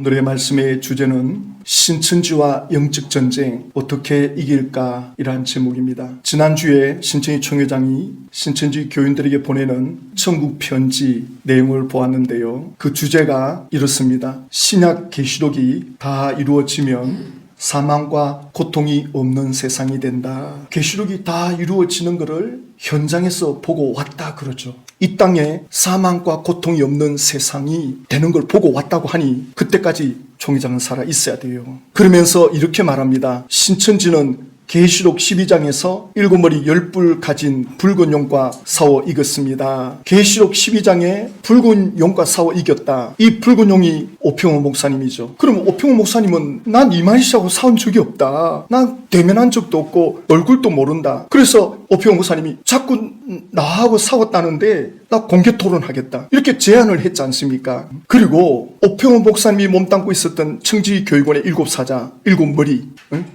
오늘의 말씀의 주제는 신천지와 영적 전쟁 어떻게 이길까 이란 제목입니다. 지난주에 신천지 총회장이 신천지 교인들에게 보내는 천국 편지 내용을 보았는데요. 그 주제가 이렇습니다. 신약 계시록이 다 이루어지면 사망과 고통이 없는 세상이 된다. 계시록이 다 이루어지는 것을 현장에서 보고 왔다 그러죠. 이 땅에 사망과 고통이 없는 세상이 되는 걸 보고 왔다고 하니 그때까지 총회장은 살아 있어야 돼요. 그러면서 이렇게 말합니다. 신천지는 계시록 12장에서 7머리 10뿔 가진 붉은 용과 싸워 이겼습니다. 계시록 12장에 붉은 용과 싸워 이겼다. 이 붉은 용이 오평호 목사님이죠. 그럼 오평호 목사님은 난 이만희 씨하고 싸운 적이 없다. 난 대면한 적도 없고 얼굴도 모른다. 그래서 오평호 목사님이 자꾸 나하고 싸웠다는데 나 공개 토론하겠다. 이렇게 제안을 했지 않습니까? 그리고 오평호 목사님이 몸담고 있었던 청지교육원의 7사자, 7머리.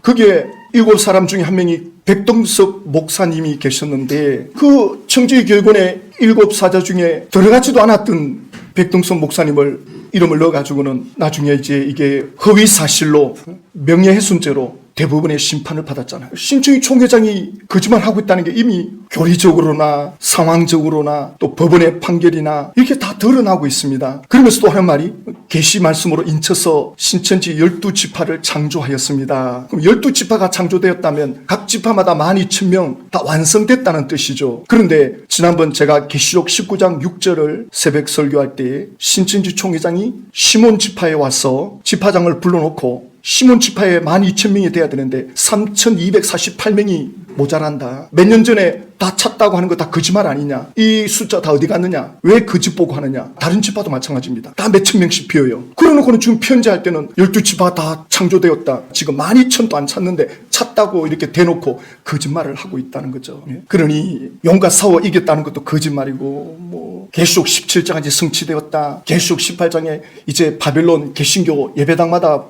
그게 7사람 중에 한 명이 백동석 목사님이 계셨는데 그 청지교육원의 7사자 중에 들어가지도 않았던 백동석 목사님을 이름을 넣어가지고는 나중에 이제 이게 허위사실로 명예훼손죄로 대부분의 심판을 받았잖아요. 신천지 총회장이 거짓말하고 있다는 게 이미 교리적으로나 상황적으로나 또 법원의 판결이나 이렇게 다 드러나고 있습니다. 그러면서 또 하는 말이 계시 말씀으로 인쳐서 신천지 12지파를 창조하였습니다. 그럼 12지파가 창조되었다면 각 지파마다 12,000명 다 완성됐다는 뜻이죠. 그런데 지난번 제가 계시록 19장 6절을 새벽 설교할 때 신천지 총회장이 시몬 지파에 와서 지파장을 불러놓고 시몬 지파에 12,000명이 돼야 되는데 3,248명이 모자란다. 몇 년 전에 다 찼다고 하는 거 다 거짓말 아니냐? 이 숫자 다 어디 갔느냐? 왜 거짓 보고 하느냐? 다른 지파도 마찬가지입니다. 다 몇천 명씩 비어요. 그러놓고는 지금 편지할 때는 12지파 다 창조되었다. 지금 12,000도 안 찼는데 찼다고 이렇게 대놓고 거짓말을 하고 있다는 거죠. 그러니 용과 싸워 이겼다는 것도 거짓말이고 계시록 17장까지 성취되었다. 계시록 18장에 이제 바벨론 개신교 예배당마다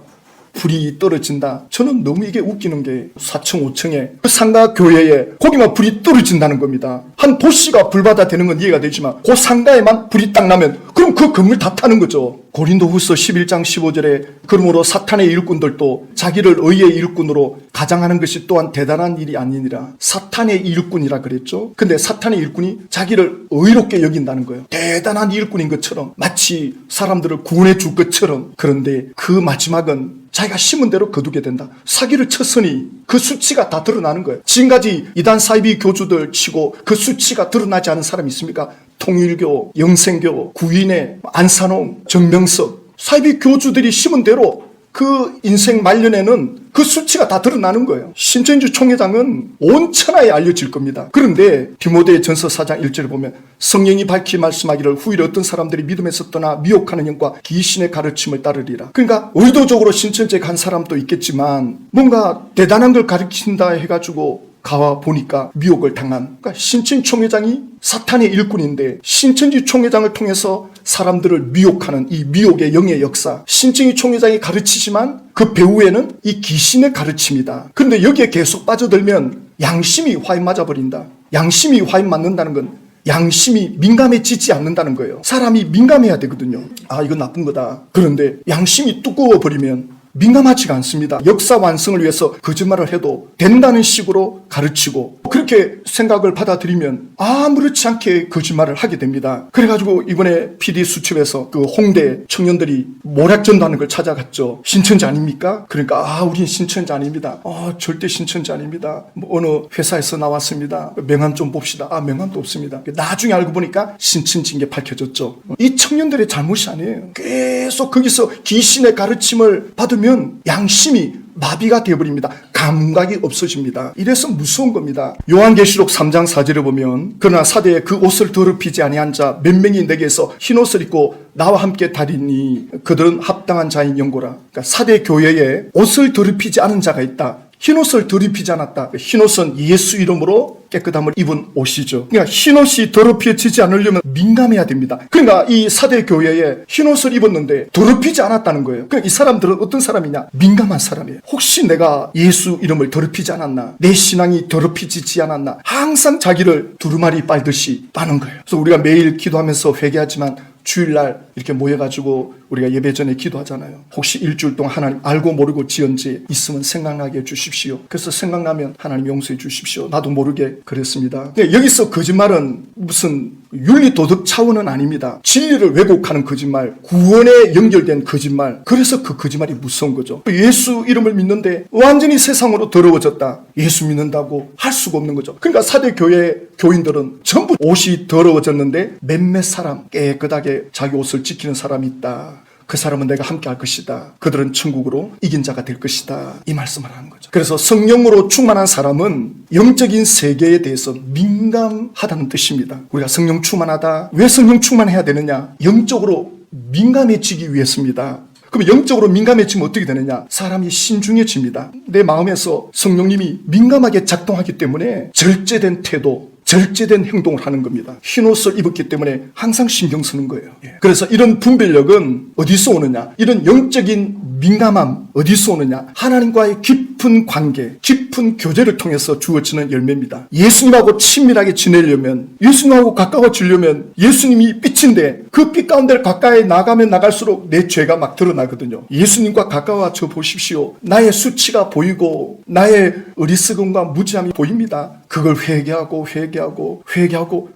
불이 떨어진다. 저는 너무 이게 웃기는 게 4층 5층에 그 상가 교회에 거기만 불이 떨어진다는 겁니다. 한 도시가 불바다 되는 건 이해가 되지만 그 상가에만 불이 딱 나면 그럼 그 건물 다 타는 거죠. 고린도후서 11장 15절에 그러므로 사탄의 일꾼들도 자기를 의의 일꾼으로 가장하는 것이 또한 대단한 일이 아니니라. 사탄의 일꾼이라 그랬죠. 근데 사탄의 일꾼이 자기를 의롭게 여긴다는 거예요. 대단한 일꾼인 것처럼 마치 사람들을 구원해 줄 것처럼. 그런데 그 마지막은 자기가 심은 대로 거두게 된다. 사기를 쳤으니 그 수치가 다 드러나는 거예요. 지금까지 이단 사이비 교주들 치고 그 수치가 드러나지 않은 사람이 있습니까? 통일교, 영생교, 구인회, 안산홍, 정명석 사이비 교주들이 심은 대로 그 인생 말년에는 그 수치가 다 드러나는 거예요. 신천지 총회장은 온 천하에 알려질 겁니다. 그런데 디모데 전서 4장 1절에 보면 성령이 밝히 말씀하기를 후일에 어떤 사람들이 믿음에서 떠나 미혹하는 영과 귀신의 가르침을 따르리라. 그러니까 의도적으로 신천지에 간 사람도 있겠지만 뭔가 대단한 걸 가르친다 해가지고 가와 보니까 미혹을 당한. 그러니까 신천지 총회장이 사탄의 일꾼인데 신천지 총회장을 통해서 사람들을 미혹하는 이 미혹의 영의 역사. 신천지 총회장이 가르치지만 그 배후에는 이 귀신의 가르침이다. 그런데 여기에 계속 빠져들면 양심이 화인 맞아버린다. 양심이 화인 맞는다는 건 양심이 민감해지지 않는다는 거예요. 사람이 민감해야 되거든요. 아, 이건 나쁜 거다. 그런데 양심이 두꺼워버리면 민감하지가 않습니다. 역사 완성을 위해서 거짓말을 해도 된다는 식으로 가르치고 그렇게 생각을 받아들이면 아무렇지 않게 거짓말을 하게 됩니다. 그래가지고 이번에 PD 수첩에서 그 홍대 청년들이 모략전도하는 걸 찾아갔죠. 신천지 아닙니까? 그러니까 우린 신천지 아닙니다. 절대 신천지 아닙니다. 어느 회사에서 나왔습니다. 명함 좀 봅시다. 명함도 없습니다. 나중에 알고 보니까 신천지인 게 밝혀졌죠. 이 청년들의 잘못이 아니에요. 계속 거기서 귀신의 가르침을 받으면 양심이 마비가 되어버립니다. 감각이 없어집니다. 이래서 무서운 겁니다. 요한계시록 3장 4절에 보면 그러나 사대에 그 옷을 더럽히지 아니한 자 몇 명이 내게서 흰 옷을 입고 나와 함께 다니니 그들은 합당한 자인 영고라. 그러니까 사대 교회에 옷을 더럽히지 않은 자가 있다. 흰옷을 더럽히지 않았다. 흰옷은 예수 이름으로 깨끗함을 입은 옷이죠. 그러니까 흰옷이 더럽혀지지 않으려면 민감해야 됩니다. 그러니까 이 사대 교회에 흰옷을 입었는데 더럽히지 않았다는 거예요. 그러니까 이 사람들은 어떤 사람이냐? 민감한 사람이에요. 혹시 내가 예수 이름을 더럽히지 않았나? 내 신앙이 더럽히지 않았나? 항상 자기를 두루마리 빨듯이 빠는 거예요. 그래서 우리가 매일 기도하면서 회개하지만 주일날 이렇게 모여가지고 우리가 예배 전에 기도하잖아요. 혹시 일주일 동안 하나님 알고 모르고 지은 죄 있으면 생각나게 해주십시오. 그래서 생각나면 하나님 용서해 주십시오. 나도 모르게 그랬습니다. 여기서 거짓말은 무슨 윤리 도덕 차원은 아닙니다. 진리를 왜곡하는 거짓말, 구원에 연결된 거짓말. 그래서 그 거짓말이 무서운 거죠. 예수 이름을 믿는데 완전히 세상으로 더러워졌다. 예수 믿는다고 할 수가 없는 거죠. 그러니까 사대 교회 교인들은 전부 옷이 더러워졌는데 몇몇 사람, 깨끗하게 자기 옷을 지키는 사람이 있다. 그 사람은 내가 함께 할 것이다. 그들은 천국으로 이긴 자가 될 것이다. 이 말씀을 하는 거죠. 그래서 성령으로 충만한 사람은 영적인 세계에 대해서 민감하다는 뜻입니다. 우리가 성령 충만하다. 왜 성령 충만해야 되느냐? 영적으로 민감해지기 위해서입니다. 그럼 영적으로 민감해지면 어떻게 되느냐? 사람이 신중해집니다. 내 마음에서 성령님이 민감하게 작동하기 때문에 절제된 태도, 절제된 행동을 하는 겁니다. 흰옷을 입었기 때문에 항상 신경 쓰는 거예요. 그래서 이런 분별력은 어디서 오느냐? 이런 영적인 민감함 어디서 오느냐? 하나님과의 깊은 관계, 깊은 교제를 통해서 주어지는 열매입니다. 예수님하고 친밀하게 지내려면, 예수님하고 가까워지려면 예수님이 빛인데 그 빛 가운데 가까이 나가면 나갈수록 내 죄가 막 드러나거든요. 예수님과 가까워져 보십시오. 나의 수치가 보이고 나의 어리석음과 무지함이 보입니다. 그걸 회개하고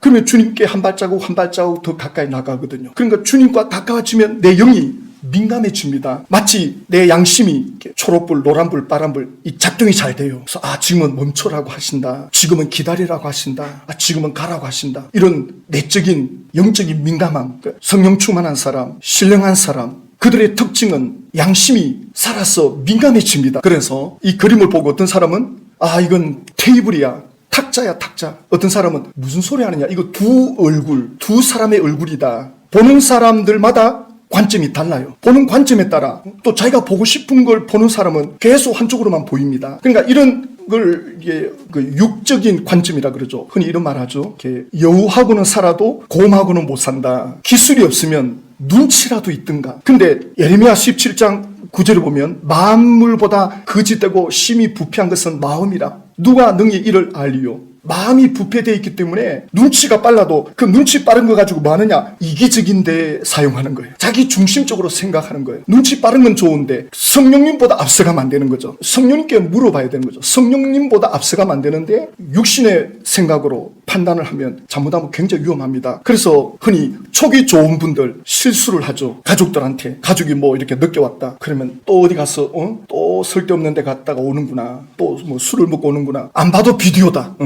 그러면 주님께 한 발자국 더 가까이 나가거든요. 그러니까 주님과 가까워지면 내 영이 민감해집니다. 마치 내 양심이 초록불, 노란불, 파란불 이 작동이 잘 돼요. 그래서 지금은 멈춰라고 하신다. 지금은 기다리라고 하신다. 지금은 가라고 하신다. 이런 내적인 영적인 민감함, 성령 충만한 사람, 신령한 사람, 그들의 특징은 양심이 살아서 민감해집니다. 그래서 이 그림을 보고 어떤 사람은 이건 테이블이야. 탁자야, 탁자. 어떤 사람은 무슨 소리 하느냐. 이거 두 사람의 얼굴이다. 보는 사람들마다 관점이 달라요. 보는 관점에 따라 또 자기가 보고 싶은 걸 보는 사람은 계속 한쪽으로만 보입니다. 그러니까 이런 걸 그 육적인 관점이라 그러죠. 흔히 이런 말 하죠. 여우하고는 살아도 곰하고는 못 산다. 기술이 없으면 눈치라도 있든가. 근데 예레미야 17장 9절을 보면 만물보다 거짓되고 심히 부패한 것은 마음이라. 누가 능히 이를 알리요? 마음이 부패되어 있기 때문에 눈치가 빨라도 그 눈치 빠른 거 가지고 뭐 하느냐? 이기적인데 사용하는 거예요. 자기 중심적으로 생각하는 거예요. 눈치 빠른 건 좋은데 성령님보다 앞서가면 안 되는 거죠. 성령님께 물어봐야 되는 거죠. 성령님보다 앞서가면 안 되는데 육신의 생각으로 판단을 하면 잘못하면 굉장히 위험합니다. 그래서 흔히 촉이 좋은 분들 실수를 하죠. 가족들한테 가족이 뭐 이렇게 늦게 왔다. 그러면 또 어디 가서 또 쓸데없는 데 갔다가 오는구나. 또 뭐 술을 먹고 오는구나. 안 봐도 비디오다.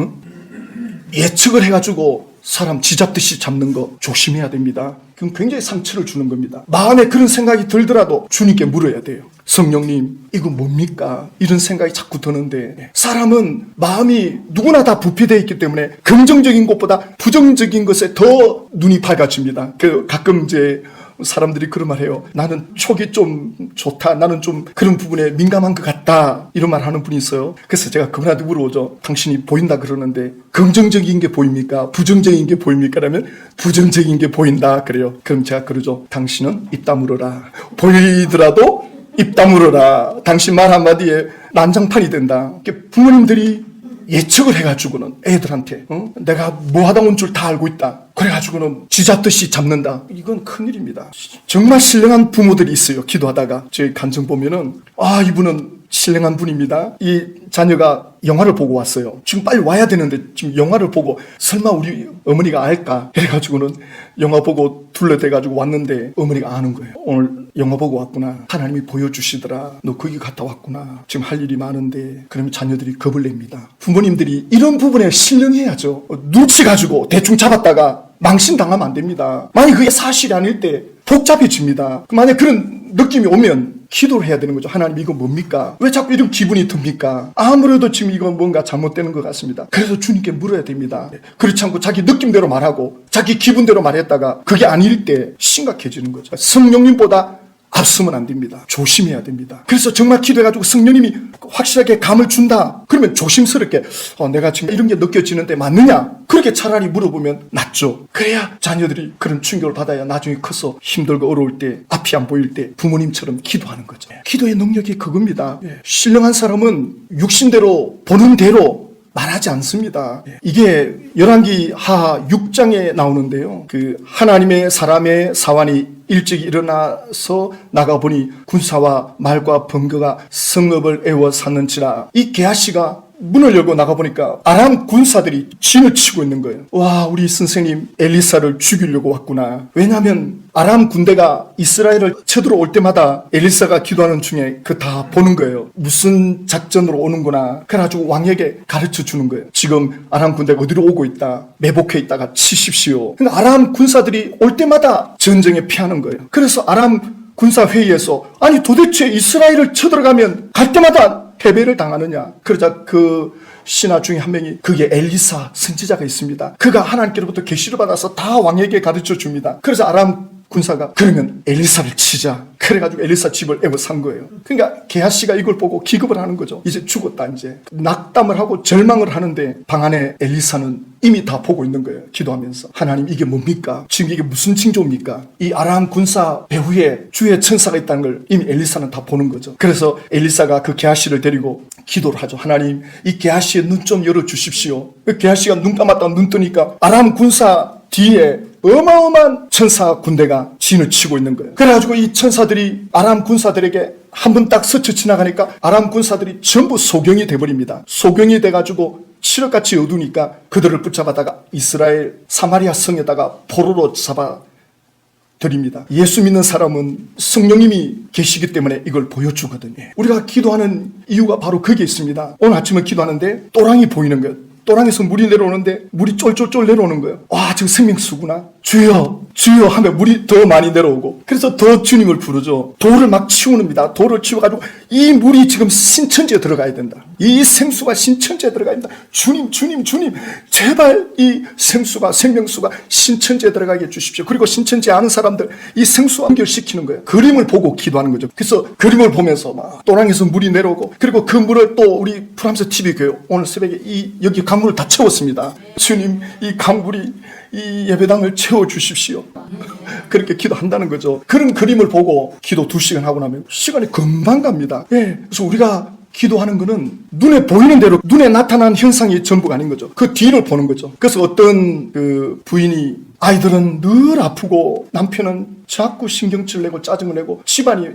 예측을 해가지고 사람 쥐잡듯이 잡는 거 조심해야 됩니다. 그럼 굉장히 상처를 주는 겁니다. 마음에 그런 생각이 들더라도 주님께 물어야 돼요. 성령님, 이거 뭡니까? 이런 생각이 자꾸 드는데 사람은 마음이 누구나 다 부패되어 있기 때문에 긍정적인 것보다 부정적인 것에 더 눈이 밝아집니다. 가끔 이제 사람들이 그런 말 해요. 나는 촉이 좀 좋다. 나는 좀 그런 부분에 민감한 것 같다. 이런 말 하는 분이 있어요. 그래서 제가 그분한테 물어보죠. 당신이 보인다 그러는데 긍정적인 게 보입니까? 부정적인 게 보입니까? 그러면 부정적인 게 보인다. 그래요. 그럼 제가 그러죠. 당신은 입 다물어라. 보이더라도 입 다물어라. 당신 말 한마디에 난장판이 된다. 부모님들이 예측을 해가지고는 애들한테 내가 뭐 하다 온 줄 다 알고 있다. 그래가지고는 쥐잡듯이 잡는다. 이건 큰일입니다. 정말 신령한 부모들이 있어요. 기도하다가 저희 간증 보면은 이분은 신령한 분입니다. 이 자녀가 영화를 보고 왔어요. 지금 빨리 와야 되는데 지금 영화를 보고 설마 우리 어머니가 알까? 이래가지고는 영화 보고 둘러대가지고 왔는데 어머니가 아는 거예요. 오늘 영화 보고 왔구나. 하나님이 보여주시더라. 너 거기 갔다 왔구나. 지금 할 일이 많은데. 그러면 자녀들이 겁을 냅니다. 부모님들이 이런 부분에 신령해야죠. 눈치 가지고 대충 잡았다가 망신당하면 안 됩니다. 만약 그게 사실이 아닐 때 복잡해집니다. 만약 그런 느낌이 오면 기도를 해야 되는 거죠. 하나님 이거 뭡니까? 왜 자꾸 이런 기분이 듭니까? 아무래도 지금 이건 뭔가 잘못되는 것 같습니다. 그래서 주님께 물어야 됩니다. 그렇지 않고 자기 느낌대로 말하고 자기 기분대로 말했다가 그게 아닐 때 심각해지는 거죠. 성령님보다 앞서면 안 됩니다. 조심해야 됩니다. 그래서 정말 기도해가지고 성령님이 확실하게 감을 준다. 그러면 조심스럽게 내가 지금 이런 게 느껴지는데 맞느냐? 그렇게 차라리 물어보면 낫죠. 그래야 자녀들이 그런 충격을 받아야 나중에 커서 힘들고 어려울 때 앞이 안 보일 때 부모님처럼 기도하는 거죠. 기도의 능력이 그겁니다. 신령한 사람은 육신대로 보는 대로 말하지 않습니다. 이게 열왕기 하 6장에 나오는데요. 그 하나님의 사람의 사환이 일찍 일어나서 나가보니 군사와 말과 번거가 성읍을 에워 샀는지라. 이 게하시가 문을 열고 나가보니까 아람 군사들이 진을 치고 있는 거예요. 와, 우리 선생님 엘리사를 죽이려고 왔구나. 왜냐하면 아람 군대가 이스라엘을 쳐들어올 때마다 엘리사가 기도하는 중에 그 다 보는 거예요. 무슨 작전으로 오는구나. 그래가지고 왕에게 가르쳐 주는 거예요. 지금 아람 군대가 어디로 오고 있다. 매복해 있다가 치십시오. 그러니까 아람 군사들이 올 때마다 전쟁에 피하는 거예요. 그래서 아람 군사 회의에서 아니 도대체 이스라엘을 쳐들어가면 갈 때마다 패배를 당하느냐. 그러자 그 신하 중에 한 명이 그게 엘리사 선지자가 있습니다. 그가 하나님께로부터 계시를 받아서 다 왕에게 가르쳐 줍니다. 그래서 아람 군사가 그러면 엘리사를 치자. 그래가지고 엘리사 집을 에워싼 거예요. 그러니까 게하시가 이걸 보고 기겁을 하는 거죠. 이제 죽었다 이제. 낙담을 하고 절망을 하는데 방 안에 엘리사는 이미 다 보고 있는 거예요. 기도하면서. 하나님 이게 뭡니까? 지금 이게 무슨 징조입니까? 이 아람 군사 배후에 주의 천사가 있다는 걸 이미 엘리사는 다 보는 거죠. 그래서 엘리사가 그 게하시를 데리고 기도를 하죠. 하나님 이 게하시의 눈 좀 열어주십시오. 그 게하시가 눈 감았다가 눈 뜨니까 아람 군사 뒤에 어마어마한 천사 군대가 진을 치고 있는 거예요. 그래가지고 이 천사들이 아람 군사들에게 한 번 딱 스쳐 지나가니까 아람 군사들이 전부 소경이 돼버립니다. 소경이 돼가지고 칠흑같이 어두우니까 그들을 붙잡아다가 이스라엘 사마리아 성에다가 포로로 잡아 드립니다. 예수 믿는 사람은 성령님이 계시기 때문에 이걸 보여주거든요. 우리가 기도하는 이유가 바로 거기에 있습니다. 오늘 아침에 기도하는데 또랑이 보이는 거예요. 또랑에서 물이 내려오는데 물이 쫄쫄쫄 내려오는 거예요. 와, 저거 생명수구나. 주여 주여 하면 물이 더 많이 내려오고, 그래서 더 주님을 부르죠. 돌을 막 치우는니다. 돌을 치워가지고 이 물이 지금 신천지에 들어가야 된다. 이 생수가 신천지에 들어가야 된다. 주님 주님 주님 제발 이 생수가 생명수가 신천지에 들어가게 해주십시오. 그리고 신천지에 아는 사람들 이 생수 연결시키는 거예요. 그림을 보고 기도하는 거죠. 그래서 그림을 보면서 막 또랑에서 물이 내려오고, 그리고 그 물을 또 우리 프람스 TV 교회 오늘 새벽에 여기 강물을 다 채웠습니다. 주님 이 강물이 이 예배당을 채워주십시오. 그렇게 기도한다는 거죠. 그런 그림을 보고 기도 2시간 하고 나면 시간이 금방 갑니다. 그래서 우리가 기도하는 거는 눈에 보이는 대로, 눈에 나타난 현상이 전부가 아닌 거죠. 그 뒤를 보는 거죠. 그래서 어떤 그 부인이 아이들은 늘 아프고 남편은 자꾸 신경질 내고 짜증을 내고 집안이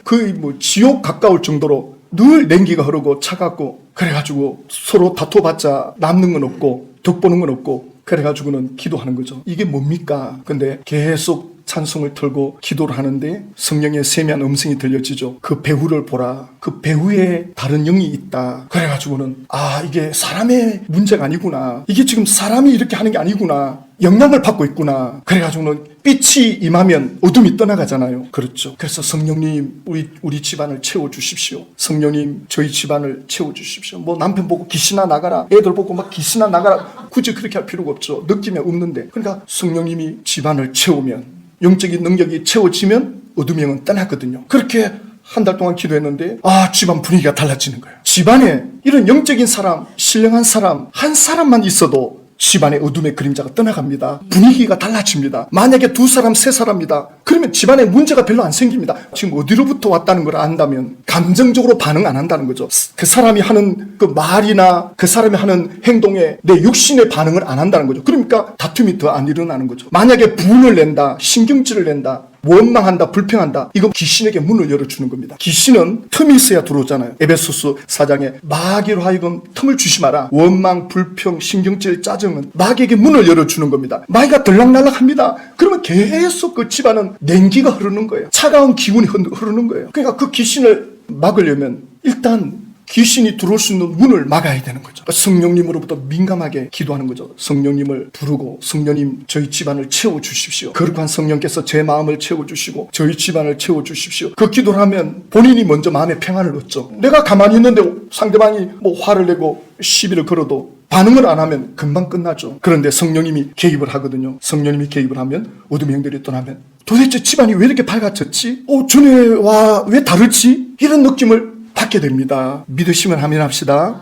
거의 뭐 지옥 가까울 정도로 늘 냉기가 흐르고 차갑고, 그래가지고 서로 다퉈봤자 남는 건 없고 덕보는 건 없고, 그래가지고는 기도하는 거죠. 이게 뭡니까? 근데 계속 찬송을 틀고 기도를 하는데 성령의 세미한 음성이 들려지죠. 그 배후를 보라. 그 배후에 다른 영이 있다. 그래가지고는 이게 사람의 문제가 아니구나. 이게 지금 사람이 이렇게 하는 게 아니구나. 영향을 받고 있구나. 그래가지고는 빛이 임하면 어둠이 떠나가잖아요. 그렇죠. 그래서 성령님 우리 집안을 채워주십시오. 성령님 저희 집안을 채워주십시오. 뭐 남편 보고 귀신아 나가라, 애들 보고 막 귀신아 나가라, 굳이 그렇게 할 필요가 없죠. 느낌이 없는데. 그러니까 성령님이 집안을 채우면, 영적인 능력이 채워지면 어둠의 영은 떠나거든요. 그렇게 한 달 동안 기도했는데 집안 분위기가 달라지는 거예요. 집안에 이런 영적인 사람, 신령한 사람 한 사람만 있어도 집안의 어둠의 그림자가 떠나갑니다. 분위기가 달라집니다. 만약에 2사람, 3사람이다. 그러면 집안에 문제가 별로 안 생깁니다. 지금 어디로부터 왔다는 걸 안다면 감정적으로 반응 안 한다는 거죠. 그 사람이 하는 그 말이나 그 사람이 하는 행동에 내 육신의 반응을 안 한다는 거죠. 그러니까 다툼이 더 안 일어나는 거죠. 만약에 분을 낸다, 신경질을 낸다, 원망한다, 불평한다, 이거 귀신에게 문을 열어주는 겁니다. 귀신은 틈이 있어야 들어오잖아요. 에베소서 4장에 마귀로 하여금 틈을 주시 마라. 원망, 불평, 신경질, 짜증은 마귀에게 문을 열어주는 겁니다. 마귀가 들락날락합니다. 그러면 계속 그 집안은 냉기가 흐르는 거예요. 차가운 기운이 흐르는 거예요. 그러니까 그 귀신을 막으려면 일단 귀신이 들어올 수 있는 문을 막아야 되는 거죠. 성령님으로부터 민감하게 기도하는 거죠. 성령님을 부르고, 성령님 저희 집안을 채워주십시오. 거룩한 성령께서 제 마음을 채워주시고 저희 집안을 채워주십시오. 그 기도를 하면 본인이 먼저 마음의 평안을 얻죠. 내가 가만히 있는데 상대방이 뭐 화를 내고 시비를 걸어도 반응을 안 하면 금방 끝나죠. 그런데 성령님이 개입을 하거든요. 성령님이 개입을 하면 어둠의 영들이 떠나면 도대체 집안이 왜 이렇게 밝아졌지? 전에와 왜 다르지? 이런 느낌을 받게 됩니다. 믿으시면 아멘 합시다.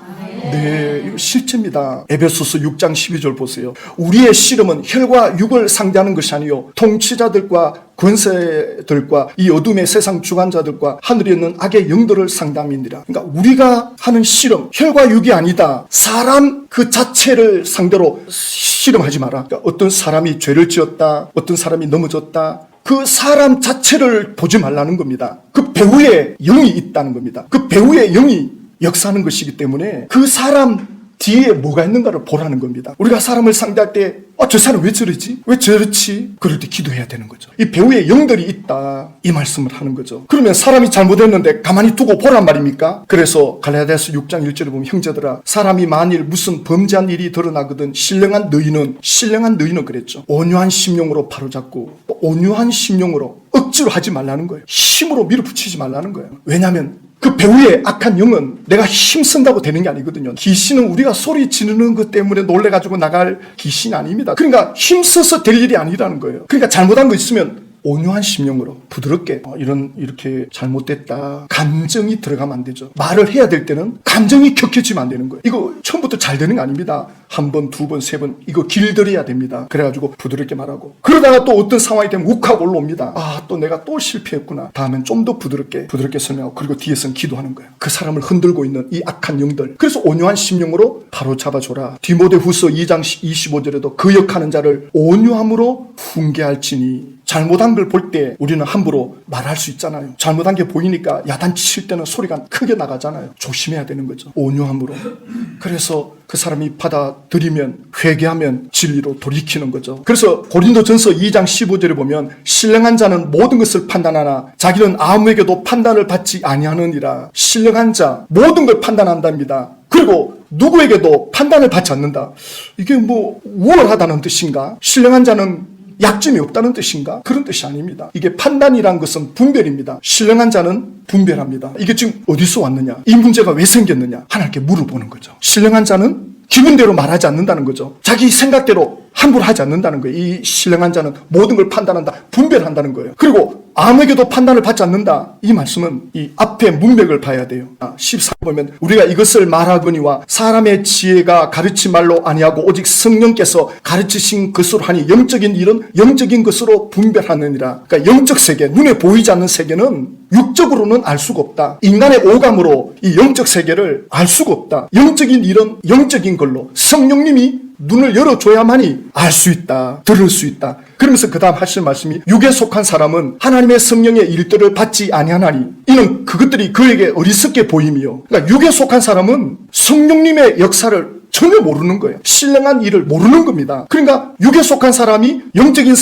네, 이거 실제입니다. 에베소서 6장 12절 보세요. 우리의 씨름은 혈과 육을 상대하는 것이 아니요 통치자들과 권세들과 이 어둠의 세상 주관자들과 하늘에 있는 악의 영들을 상담이니라. 그러니까 우리가 하는 씨름, 혈과 육이 아니다. 사람 그 자체를 상대로 씨름하지 마라. 그러니까 어떤 사람이 죄를 지었다, 어떤 사람이 넘어졌다, 그 사람 자체를 보지 말라는 겁니다. 그 배후에 영이 있다는 겁니다. 그 배후에 영이 역사하는 것이기 때문에 그 사람 뒤에 뭐가 있는가를 보라는 겁니다. 우리가 사람을 상대할 때 저 사람 왜 저러지? 왜 저렇지? 그럴 때 기도해야 되는 거죠. 이 배후에 영들이 있다, 이 말씀을 하는 거죠. 그러면 사람이 잘못했는데 가만히 두고 보란 말입니까? 그래서 갈라디아서 6장 1절에 보면 형제들아 사람이 만일 무슨 범죄한 일이 드러나거든 신령한 너희는 그랬죠. 온유한 심령으로 바로잡고 온유한 심령으로 억지로 하지 말라는 거예요. 힘으로 밀어붙이지 말라는 거예요. 왜냐하면 그 배후의 악한 영은 내가 힘쓴다고 되는 게 아니거든요. 귀신은 우리가 소리 지르는 것 때문에 놀래가지고 나갈 귀신이 아닙니다. 그러니까 힘써서 될 일이 아니라는 거예요. 그러니까 잘못한 거 있으면 온유한 심령으로 부드럽게 이렇게 잘못됐다. 감정이 들어가면 안 되죠. 말을 해야 될 때는 감정이 격해지면 안 되는 거예요. 이거 처음부터 잘 되는 거 아닙니다. 한 번, 두 번, 세 번 이거 길들여야 됩니다. 그래가지고 부드럽게 말하고 그러다가 또 어떤 상황이 되면 욱하고 올라옵니다. 또 내가 또 실패했구나. 다음엔 좀 더 부드럽게 설명하고 그리고 뒤에서는 기도하는 거예요. 그 사람을 흔들고 있는 이 악한 영들. 그래서 온유한 심령으로 바로 잡아줘라. 디모데후서 2장 25절에도 그 역하는 자를 온유함으로 훈계할지니 잘못한 걸 볼 때 우리는 함부로 말할 수 있잖아요. 잘못한 게 보이니까 야단칠 때는 소리가 크게 나가잖아요. 조심해야 되는 거죠. 온유함으로. 그래서 그 사람이 받아들이면 회개하면 진리로 돌이키는 거죠. 그래서 고린도전서 2장 15절에 보면 신령한 자는 모든 것을 판단하나 자기는 아무에게도 판단을 받지 아니하느니라. 신령한 자 모든 걸 판단한답니다. 그리고 누구에게도 판단을 받지 않는다. 이게 뭐 우월하다는 뜻인가? 신령한 자는 약점이 없다는 뜻인가? 그런 뜻이 아닙니다. 이게 판단이란 것은 분별입니다. 신령한 자는 분별합니다. 이게 지금 어디서 왔느냐? 이 문제가 왜 생겼느냐? 하나님께 물어보는 거죠. 신령한 자는 기분대로 말하지 않는다는 거죠. 자기 생각대로 함부로 하지 않는다는 거예요. 이 신령한 자는 모든 걸 판단한다, 분별한다는 거예요. 그리고 아무에게도 판단을 받지 않는다. 이 말씀은 이 앞에 문맥을 봐야 돼요. 14절 보면 우리가 이것을 말하거니와 사람의 지혜가 가르친 말로 아니하고 오직 성령께서 가르치신 것으로 하니 영적인 일은 영적인 것으로 분별하느니라. 그러니까 영적 세계, 눈에 보이지 않는 세계는 육적으로는 알 수가 없다. 인간의 오감으로 이 영적 세계를 알 수가 없다. 영적인 일은 영적인 걸로 성령님이 눈을 열어줘야만이 알 수 있다, 들을 수 있다. 그러면서 그 다음 하실 말씀이 육에 속한 사람은 하나님의 성령의 일들을 받지 아니하나니 이는 그것들이 그에게 어리석게 보임이요. 그러니까 육에 속한 사람은 성령님의 역사를 전혀 모르는 거예요. 신령한 일을 모르는 겁니다. 그러니까 육에 속한 사람이 영적인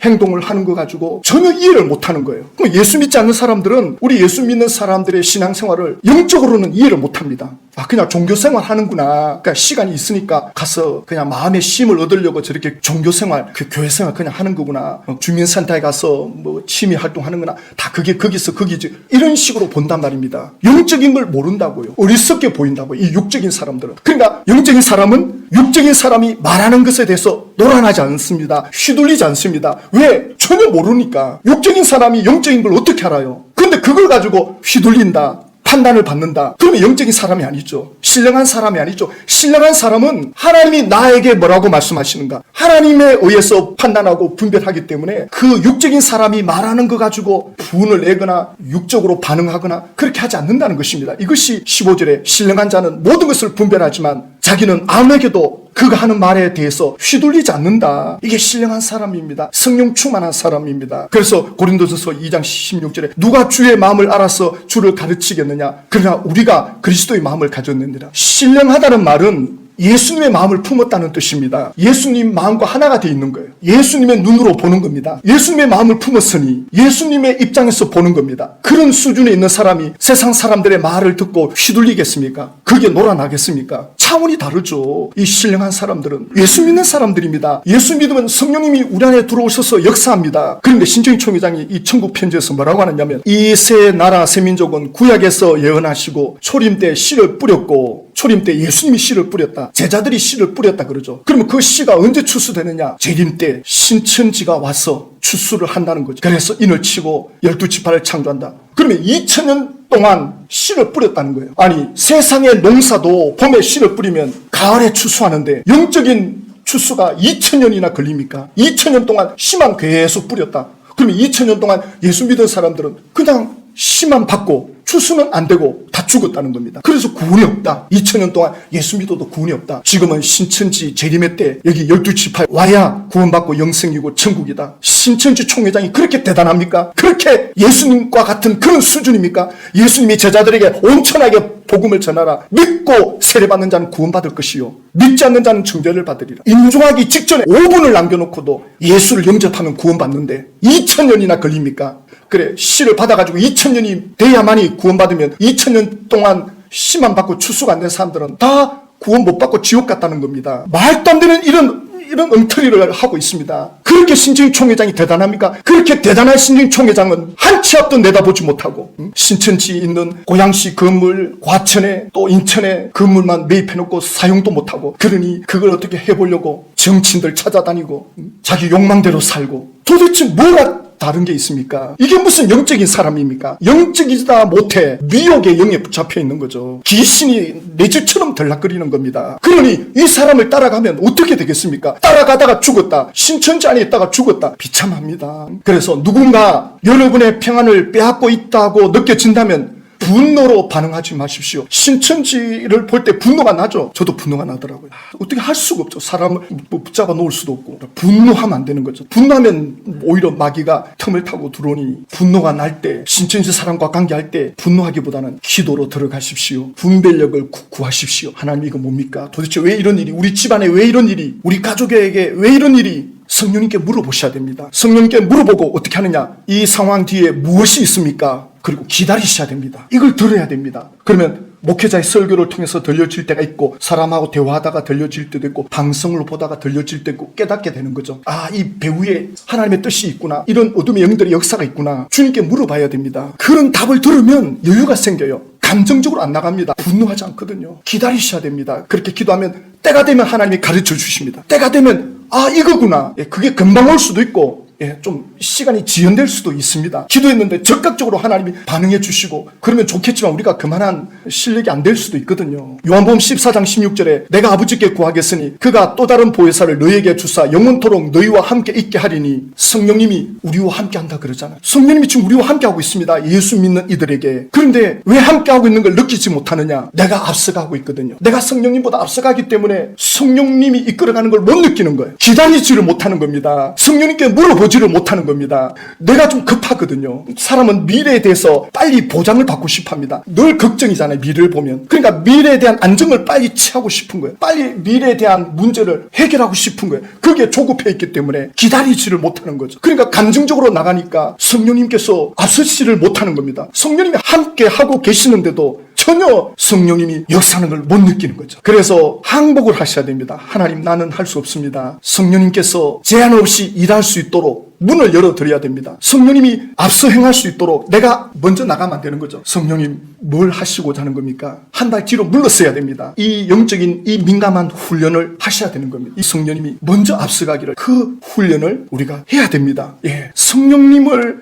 행동을 하는 거 가지고 전혀 이해를 못하는 거예요. 그럼 예수 믿지 않는 사람들은 우리 예수 믿는 사람들의 신앙생활을 영적으로는 이해를 못합니다. 그냥 종교생활 하는구나. 그러니까 시간이 있으니까 가서 그냥 마음의 쉼을 얻으려고 저렇게 종교생활, 그 교회생활 그냥 하는 거구나. 주민센터에 가서 뭐 취미 활동하는 거나 다 그게 거기서 거기지. 이런 식으로 본단 말입니다. 영적인 걸 모른다고요. 어리석게 보인다고요. 이 육적인 사람들은. 그러니까 영적인 사람은 육적인 사람이 말하는 것에 대해서 노란하지 않습니다. 휘둘리지 않습니다. 왜? 전혀 모르니까. 육적인 사람이 영적인 걸 어떻게 알아요? 근데 그걸 가지고 휘둘린다, 판단을 받는다. 그러면 영적인 사람이 아니죠. 신령한 사람이 아니죠. 신령한 사람은 하나님이 나에게 뭐라고 말씀하시는가? 하나님에 의해서 판단하고 분별하기 때문에 그 육적인 사람이 말하는 거 가지고 분을 내거나 육적으로 반응하거나 그렇게 하지 않는다는 것입니다. 이것이 15절에 신령한 자는 모든 것을 분별하지만 자기는 아무에게도 그가 하는 말에 대해서 휘둘리지 않는다. 이게 신령한 사람입니다. 성령 충만한 사람입니다. 그래서 고린도전서 2장 16절에 누가 주의 마음을 알아서 주를 가르치겠느냐? 그러나 우리가 그리스도의 마음을 가졌느니라. 신령하다는 말은 예수님의 마음을 품었다는 뜻입니다. 예수님 마음과 하나가 되어 있는 거예요. 예수님의 눈으로 보는 겁니다. 예수님의 마음을 품었으니 예수님의 입장에서 보는 겁니다. 그런 수준에 있는 사람이 세상 사람들의 말을 듣고 휘둘리겠습니까? 그게 놀아나겠습니까? 차원이 다르죠. 이 신령한 사람들은 예수 믿는 사람들입니다. 예수 믿으면 성령님이 우리 안에 들어오셔서 역사합니다. 그런데 신정희 총회장이 이 천국 편지에서 뭐라고 하느냐면 이 새 나라 새 민족은 구약에서 예언하시고 초림 때 씨를 뿌렸고 초림 때 예수님이 씨를 뿌렸다. 제자들이 씨를 뿌렸다 그러죠. 그러면 그 씨가 언제 추수되느냐? 재림 때 신천지가 와서 추수를 한다는 거죠. 그래서 인을 치고 12지파를 창조한다. 그러면 2000년 동안 씨를 뿌렸다는 거예요. 아니, 세상의 농사도 봄에 씨를 뿌리면 가을에 추수하는데 영적인 추수가 2000년이나 걸립니까? 2000년 동안 씨만 계속 뿌렸다. 그러면 2000년 동안 예수 믿은 사람들은 그냥 씨만 받고 추수는 안 되고 다 죽었다는 겁니다. 그래서 구원이 없다. 2000년 동안 예수 믿어도 구원이 없다. 지금은 신천지 재림의 때 여기 12지파 와야 구원받고 영생이고 천국이다. 신천지 총회장이 그렇게 대단합니까? 그렇게 예수님과 같은 그런 수준입니까? 예수님이 제자들에게 온천하게 복음을 전하라. 믿고 세례받는 자는 구원받을 것이요 믿지 않는 자는 정죄를 받으리라. 인종하기 직전에 5분을 남겨놓고도 예수를 영접하면 구원받는데 2000년이나 걸립니까? 그래, 씨를 받아가지고 2000년이 돼야만이 구원받으면 2000년 동안 씨만 받고 추수가 안 된 사람들은 다 구원 못 받고 지옥 갔다는 겁니다. 말도 안 되는 이런 엉터리를 하고 있습니다. 그렇게 신천지 총회장이 대단합니까? 그렇게 대단한 신천지 총회장은 한 치 앞도 내다보지 못하고 신천지에 있는 고양시 건물, 과천에 또 인천에 건물만 매입해놓고 사용도 못하고, 그러니 그걸 어떻게 해보려고 정치인들 찾아다니고 자기 욕망대로 살고, 도대체 뭐가 다른 게 있습니까? 이게 무슨 영적인 사람입니까? 영적이다 못해 미혹의 영에 붙잡혀 있는 거죠. 귀신이 내 집처럼 들락거리는 겁니다. 그러니 이 사람을 따라가면 어떻게 되겠습니까? 따라가다가 죽었다, 신천지 안에 있다가 죽었다, 비참합니다. 그래서 누군가 여러분의 평안을 빼앗고 있다고 느껴진다면 분노로 반응하지 마십시오. 신천지를 볼 때 분노가 나죠. 저도 분노가 나더라고요. 어떻게 할 수가 없죠. 사람을 붙잡아 놓을 수도 없고. 분노하면 안 되는 거죠. 분노하면 오히려 마귀가 틈을 타고 들어오니, 분노가 날 때, 신천지 사람과 관계할 때 분노하기보다는 기도로 들어가십시오. 분별력을 구하십시오. 하나님, 이거 뭡니까? 도대체 왜 이런 일이, 우리 집안에 왜 이런 일이, 우리 가족에게 왜 이런 일이? 성령님께 물어보셔야 됩니다. 성령님께 물어보고 어떻게 하느냐? 이 상황 뒤에 무엇이 있습니까? 그리고 기다리셔야 됩니다. 이걸 들어야 됩니다. 그러면 목회자의 설교를 통해서 들려질 때가 있고, 사람하고 대화하다가 들려질 때도 있고, 방송을 보다가 들려질 때도 있고, 깨닫게 되는 거죠. 아, 이 배후에 하나님의 뜻이 있구나, 이런 어둠의 영들의 역사가 있구나, 주님께 물어봐야 됩니다. 그런 답을 들으면 여유가 생겨요. 감정적으로 안 나갑니다. 분노하지 않거든요. 기다리셔야 됩니다. 그렇게 기도하면 때가 되면 하나님이 가르쳐 주십니다. 때가 되면 아, 이거구나. 그게 금방 올 수도 있고, 좀 시간이 지연될 수도 있습니다. 기도했는데 적극적으로 하나님이 반응해 주시고 그러면 좋겠지만 우리가 그만한 실력이 안 될 수도 있거든요. 요한복음 14장 16절에 내가 아버지께 구하겠으니 그가 또 다른 보혜사를 너희에게 주사 영원토록 너희와 함께 있게 하리니, 성령님이 우리와 함께 한다 그러잖아요. 성령님이 지금 우리와 함께 하고 있습니다. 예수 믿는 이들에게. 그런데 왜 함께 하고 있는 걸 느끼지 못하느냐? 내가 앞서가고 있거든요. 내가 성령님보다 앞서가기 때문에 성령님이 이끌어가는 걸 못 느끼는 거예요. 기다리지를 못하는 겁니다. 성령님께 물어보지를 못하는 겁니다. 내가 좀 급하거든요. 사람은 미래에 대해서 빨리 보장을 받고 싶어 합니다. 늘 걱정이잖아요, 미래를 보면. 그러니까 미래에 대한 안정을 빨리 취하고 싶은 거예요. 빨리 미래에 대한 문제를 해결하고 싶은 거예요. 그게 조급해 있기 때문에 기다리지를 못하는 거죠. 그러니까 감정적으로 나가니까 성령님께서 앞서지를 못하는 겁니다. 성령님이 함께 하고 계시는데도 전혀 성령님이 역사하는 걸 못 느끼는 거죠. 그래서 항복을 하셔야 됩니다. 하나님, 나는 할 수 없습니다. 성령님께서 제한 없이 일할 수 있도록 문을 열어드려야 됩니다. 성령님이 앞서 행할 수 있도록 내가 먼저 나가면 안 되는 거죠. 성령님, 뭘 하시고자 하는 겁니까? 한 발 뒤로 물러서야 됩니다. 이 영적인 이 민감한 훈련을 하셔야 되는 겁니다. 이 성령님이 먼저 앞서가기를, 그 훈련을 우리가 해야 됩니다. 성령님을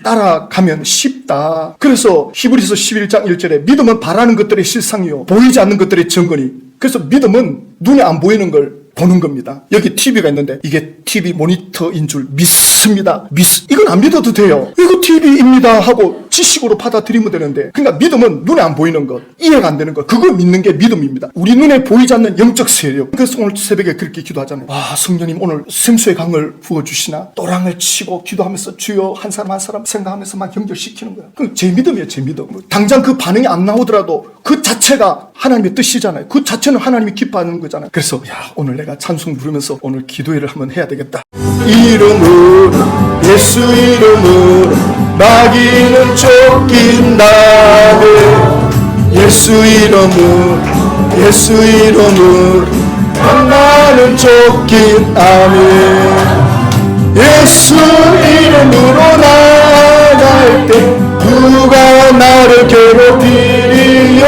따라가면 쉽다. 그래서 히브리서 11장 1절에 믿음은 바라는 것들의 실상이요 보이지 않는 것들의 증거니. 그래서 믿음은 눈에 안 보이는 걸 보는 겁니다. 여기 TV가 있는데 이게 TV 모니터인 줄 믿습니다. 이건 안 믿어도 돼요. 이거 TV입니다 하고 지식으로 받아들이면 되는데, 그러니까 믿음은 눈에 안 보이는 것, 이해가 안 되는 것, 그걸 믿는 게 믿음입니다. 우리 눈에 보이지 않는 영적 세력. 그래서 오늘 새벽에 그렇게 기도하잖아요. 와, 성령님 오늘 생수의 강을 부어주시나? 또랑을 치고 기도하면서 주여 한 사람 한 사람 생각하면서 막 연결시키는 거예요. 그 제 믿음이에요, 제 믿음. 당장 그 반응이 안 나오더라도 그 자체가 하나님의 뜻이잖아요. 그 자체는 하나님이 기뻐하는 거잖아요. 그래서 오늘 내가 찬송 부르면서 오늘 기도회를 한번 해야 되겠다. 이름으로, 예수 이름으로 마귀는 쫓긴다네. 예수 이름으로, 예수 이름으로 나는 쫓긴 아멘. 예수 이름으로 나갈 때 누가 나를 괴롭히리요.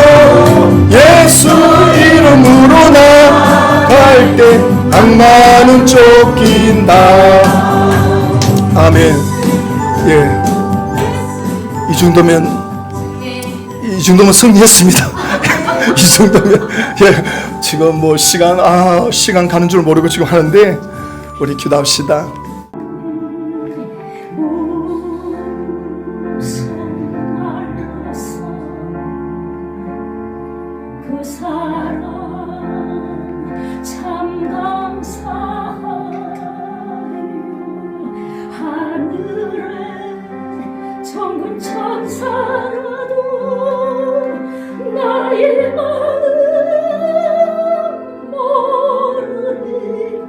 예수 이름으로 나갈 때 악마는 쫓긴다. 아멘. 이 정도면 이 정도면 승리했습니다. 이 정도면 예, 지금 뭐 시간 가는 줄 모르고 지금 하는데 우리 기도합시다. 그 사랑 참 감사하며 하늘에 정군 천사라도 나의 마음 모르리라.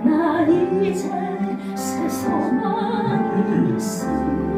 나 이제 새 소망이 있으니